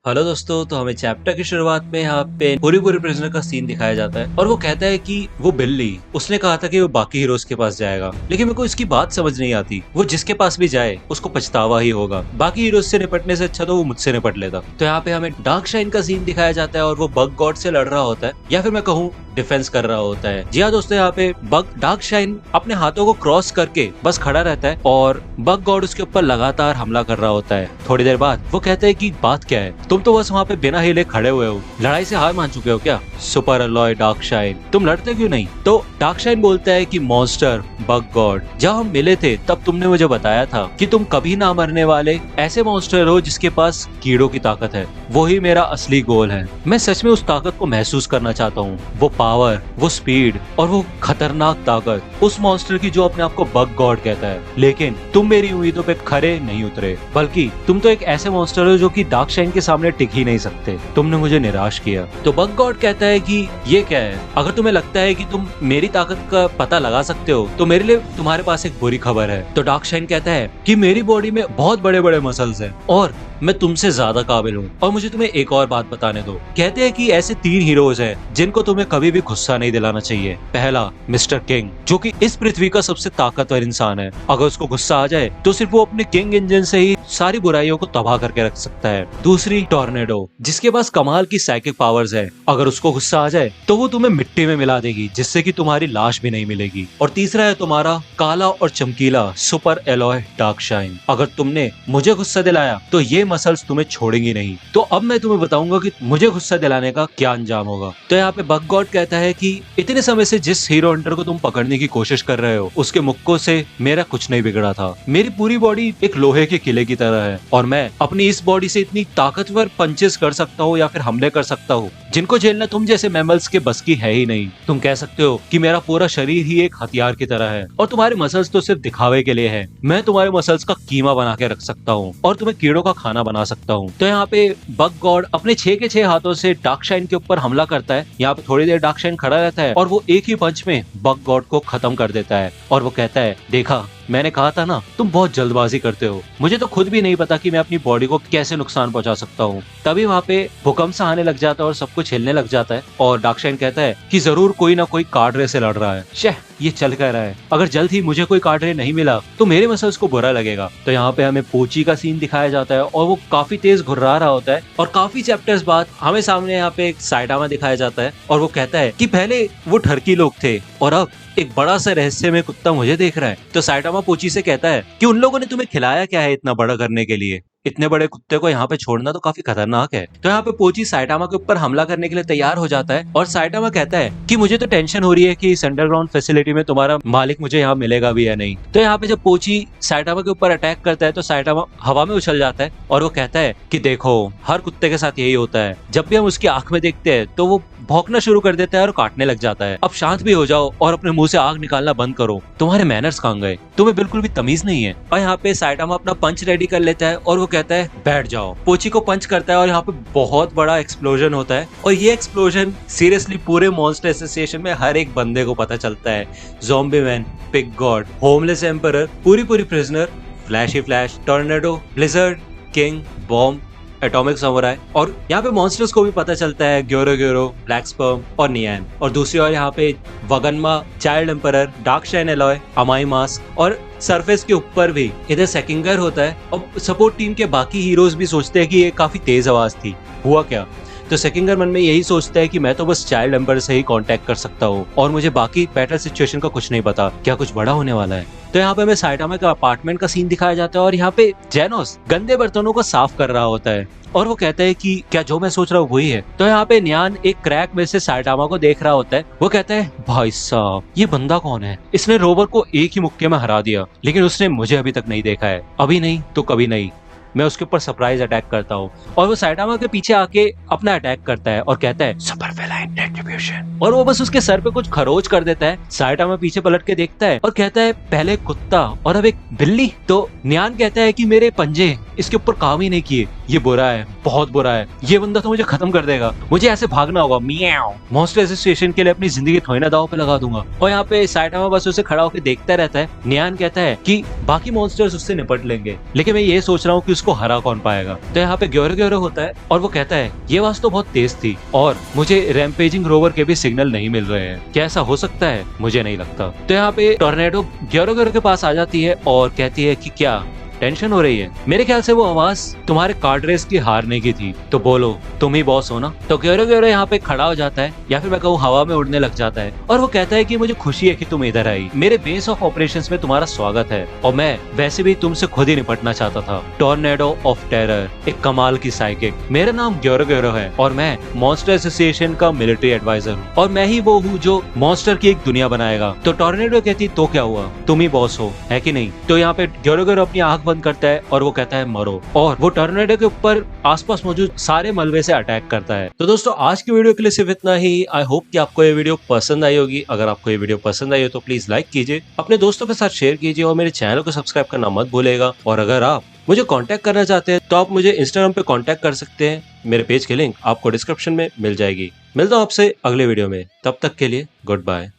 Hello दोस्तों, तो हमें चैप्टर की शुरुआत में यहाँ पे पूरी प्रिजनर का सीन दिखाया जाता है और वो कहता है कि वो बिल्ली उसने कहा था कि वो बाकी हीरोज के पास जाएगा, लेकिन मेरे को इसकी बात समझ नहीं आती। वो जिसके पास भी जाए उसको पछतावा ही होगा। बाकी हीरोज से निपटने से अच्छा तो वो मुझसे निपट लेता। तो यहाँ पे हमें डार्क शाइन का सीन दिखाया जाता है और वो बग गॉड से लड़ रहा होता है, या फिर मैं कहूँ डिफेंस कर रहा होता है। जी हाँ दोस्तों, यहाँ पे बग डार्क शाइन अपने हाथों को क्रॉस करके बस खड़ा रहता है और बग गॉड उसके ऊपर लगातार हमला कर रहा होता है। थोड़ी देर बाद वो कहते हैं कि बात क्या है, तुम तो बस वहाँ पे बिना हिले खड़े हुए हो, लड़ाई से हार मान चुके हो क्या? सुपर अलॉय डार्क शाइन, तुम लड़ते क्यों नहीं? तो डार्क शाइन बोलता है कि मॉन्स्टर बग गॉड, जब हम मिले थे तब तुमने मुझे बताया था कि तुम कभी ना मरने वाले ऐसे मॉन्स्टर हो जिसके पास कीड़ों की ताकत है। वही मेरा असली गोल है। मैं सच में उस ताकत को महसूस करना चाहता हूँ, वो पावर, वो स्पीड और वो खतरनाक ताकत उस मॉन्स्टर की जो अपने आप को बग गॉड कहता है। लेकिन तुम मेरी उम्मीदों पे खरे नहीं उतरे, बल्कि तुम तो एक ऐसे मॉन्स्टर हो जो कि डार्क शाइन के सामने टिक ही नहीं सकते। तुमने मुझे निराश किया। तो बग गॉड कहता है कि ये क्या है, अगर तुम्हें लगता है कि तुम मेरी ताकत का पता लगा सकते हो तो मेरे लिए तुम्हारे पास एक बुरी खबर है। तो डार्क शाइन कहता है कि मेरी बॉडी में बहुत बड़े बड़े मसल्स हैं और मैं तुमसे ज्यादा काबिल हूँ। और मुझे तुम्हें एक और बात बताने दो। कहते हैं कि ऐसे 3 हीरोज हैं जिनको तुम्हें कभी भी गुस्सा नहीं दिलाना चाहिए। पहला मिस्टर किंग, जो कि इस पृथ्वी का सबसे ताकतवर इंसान है। अगर उसको गुस्सा आ जाए तो सिर्फ वो अपने किंग इंजन से ही सारी बुराइयों को तबाह करके रख सकता है। दूसरी टॉर्नेडो, जिसके पास कमाल की साइकिक पावर्स है। अगर उसको गुस्सा आ जाए तो वो तुम्हें मिट्टी में मिला देगी, जिससे कि तुम्हारी लाश भी नहीं मिलेगी। और तीसरा है तुम्हारा काला और चमकीला सुपर एलॉय डार्क शाइन। अगर तुमने मुझे गुस्सा दिलाया तो ये मसल्स तुम्हें छोड़ेंगी नहीं। तो अब मैं तुम्हें बताऊंगा कि मुझे गुस्सा दिलाने का क्या अंजाम होगा। तो यहाँ पे बग गॉड कहता है कि इतने समय से जिस हीरो हंटर को तुम पकड़ने की कोशिश कर रहे हो उसके मुक्कों से मेरा कुछ नहीं बिगड़ा था। मेरी पूरी बॉडी एक लोहे के किले की तरह है और मैं अपनी इस बॉडी से इतनी ताकतवर पंचेस कर सकता हूँ या फिर हमले कर सकता हूँ जिनको झेलना तुम जैसे मैमल्स के बस की है ही नहीं। तुम कह सकते हो कि मेरा पूरा शरीर ही एक हथियार की तरह है और तुम्हारे मसल्स तो सिर्फ दिखावे के लिए है। मैं तुम्हारे मसल्स का कीमा बना के रख सकता हूँ और तुम्हें कीड़ों का खाना बना सकता हूँ। तो यहाँ पे बग गॉड अपने 6 के 6 हाथों से डार्क शाइन के ऊपर हमला करता है। यहाँ पे थोड़ी देर डार्क शाइन खड़ा रहता है और वो एक ही पंच में बग गॉड को खत्म कर देता है। और वो कहता है, देखा मैंने कहा था ना, तुम बहुत जल्दबाजी करते हो। मुझे तो खुद भी नहीं पता कि मैं अपनी बॉडी को कैसे नुकसान पहुंचा सकता हूँ। तभी वहाँ पे भूकंप सा आने लग जाता है और सब कुछ हिलने लग जाता है और डार्क शाइन कहता है कि जरूर कोई ना कोई कार्डरे से लड़ रहा है। शह, ये चल कर रहा है। अगर जल्द ही मुझे कोई कार्डरे नहीं मिला तो मेरे मसल्स को बुरा लगेगा। तो यहाँ पे हमें पोची का सीन दिखाया जाता है और वो काफी तेज घुर्रा रहा होता है और काफी चैप्टर्स बाद हमें सामने यहाँ पे एक साइटामा दिखाया जाता है और वो कहता है कि पहले वो ठरकी लोग थे और अब एक बड़ा सा रहस्यमय कुत्ता मुझे देख रहा है। तो साइटामा पोची से कहता है कि उन लोगों ने तुम्हें खिलाया क्या है इतना बड़ा करने के लिए? इतने बड़े कुत्ते को यहाँ पे छोड़ना तो काफी खतरनाक है। तो यहाँ पे पोची साइटामा के ऊपर हमला करने के लिए तैयार हो जाता है और साइटामा कहता है कि मुझे तो टेंशन हो रही है कि इस अंडरग्राउंड फैसिलिटी में तुम्हारा मालिक मुझे यहाँ मिलेगा भी या नहीं। तो यहाँ पे जब पोची साइटामा के ऊपर अटैक करता है तो साइटामा हवा में उछल जाता है और वो कहता है कि देखो, हर कुत्ते के साथ यही होता है, जब भी हम उसकी आंख में देखते हैं तो वो भौंकना शुरू कर देता है और काटने लग जाता है। अब शांत भी हो जाओ और अपने मुंह से आग निकालना बंद करो। तुम्हारे मैनर्स कहाँ गए? तुम्हें बिल्कुल भी तमीज नहीं है। और यहाँ पे साइटामा अपना पंच रेडी कर लेता है और वो कहता है बैठ जाओ। पोची को पंच करता है और यहाँ पे बहुत बड़ा एक्सप्लोजन होता है और ये एक्सप्लोजन सीरियसली पूरे मॉन्स्टर एसोसिएशन में हर एक बंदे को पता चलता है। Zombie man, pig god, homeless emperor, पूरी prisoner, flashy flash, tornado, blizzard, king, bomb, atomic samurai और यहाँ पे मॉन्स्टर्स को भी पता चलता है, ग्योरो ग्योरो, ब्लैक स्पर्म और नियन। और दूसरी ओर यहाँ पे वगन्मा, child emperor, dark shine alloy, अमाई मास्क और सरफेस के ऊपर भी इधर सेकिंगर होता है। और सपोर्ट टीम के बाकी हीरोज भी सोचते हैं कि ये काफी तेज आवाज थी, हुआ क्या? तो सेकिंगर मन में यही सोचता है कि मैं तो बस चाइल्ड एम्पर से ही कांटेक्ट कर सकता हूँ और मुझे बाकी बैटल सिचुएशन का कुछ नहीं पता, क्या कुछ बड़ा होने वाला है। तो यहाँ पे हमें साइटामा का अपार्टमेंट का सीन दिखाया जाता है और यहाँ पे जेनोस गंदे बर्तनों को साफ कर रहा होता है और वो कहता है कि क्या जो मैं सोच रहा हूँ वही है। तो यहाँ पे न्यान एक क्रैक में से साइटामा को देख रहा होता है। वो कहता है, भाई साहब ये बंदा कौन है? इसने रोवर को एक ही मुक्के में हरा दिया, लेकिन उसने मुझे अभी तक नहीं देखा है। अभी नहीं तो कभी नहीं, मैं उसके ऊपर सरप्राइज अटैक करता हूँ। और वो साइटामा के पीछे आके अपना अटैक करता है और कहता है सुपर फेलाइन डिस्ट्रीब्यूशन, और वो बस उसके सर पे कुछ खरोच कर देता है। साइटामा पीछे पलट के देखता है और कहता है पहले कुत्ता और अब एक बिल्ली। तो न्यान कहता है कि मेरे पंजे इसके ऊपर काम ही नहीं किए, ये बुरा है, बहुत बुरा है, ये बंदा तो मुझे खत्म कर देगा, मुझे ऐसे भागना होगा। मियाओ, मॉन्स्टर एसोसिएशन के लिए अपनी जिंदगी थोड़ी ना दांव पे लगा दूंगा। और यहाँ पे साइटामा बस उसे खड़ा होकर देखता रहता है। न्यान कहता है कि बाकी मॉन्स्टर्स उससे निपट लेंगे, लेकिन मैं ये सोच रहा हूँ कि उसको उसको हरा कौन पाएगा। तो यहाँ पे ग्योरो ग्योरो होता है और वो कहता है ये आवाज तो बहुत तेज थी और मुझे रैम्पेजिंग रोवर के भी सिग्नल नहीं मिल रहे हैं, क्या ऐसा हो सकता है? मुझे नहीं लगता। तो यहाँ पे टॉर्नेडो ग्योरो ग्योरो के पास आ जाती है और कहती है कि क्या टेंशन हो रही है? मेरे ख्याल से वो आवाज तुम्हारे कार्ड रेस की हारने की थी, तो बोलो तुम ही बॉस हो ना। तो ग्योरो ग्योरो यहाँ पे खड़ा हो जाता है, या फिर मैं कहूँ हवा में उड़ने लग जाता है और वो कहता है कि मुझे खुशी है कि तुम इधर आई, मेरे बेस ऑफ ऑपरेशंस में तुम्हारा स्वागत है और मैं वैसे भी तुमसे खुद ही निपटना चाहता था। टॉर्नेडो ऑफ टेरर, एक कमाल की साइकिक। मेरा नाम ग्योरो ग्योरो है और मैं मॉन्स्टर एसोसिएशन का मिलिट्री एडवाइजर हूँ और मैं ही वो हूँ जो मॉन्स्टर की एक दुनिया बनाएगा। तो टॉर्नेडो कहती तो क्या हुआ, तुम ही बॉस हो, है कि नहीं? तो यहाँ पे ग्योरो ग्योरो अपनी आंख बंद करता है और वो कहता है मरो, और वो टॉर्नेडो के ऊपर आसपास मौजूद सारे मलबे से अटैक करता है। तो दोस्तों आज की वीडियो के लिए सिर्फ इतना ही। आई होप कि आपको ये वीडियो पसंद आई होगी। अगर आपको ये वीडियो पसंद आई हो तो प्लीज लाइक कीजिए, अपने दोस्तों के साथ शेयर कीजिए और मेरे चैनल को सब्सक्राइब करना मत भूलेगा। और अगर आप मुझे कांटेक्ट करना चाहते हैं तो आप मुझे इंस्टाग्राम पे कांटेक्ट कर सकते हैं, मेरे पेज की लिंक आपको डिस्क्रिप्शन में मिल जाएगी। मिलता हूं आपसे अगले वीडियो में, तब तक के लिए गुड बाय।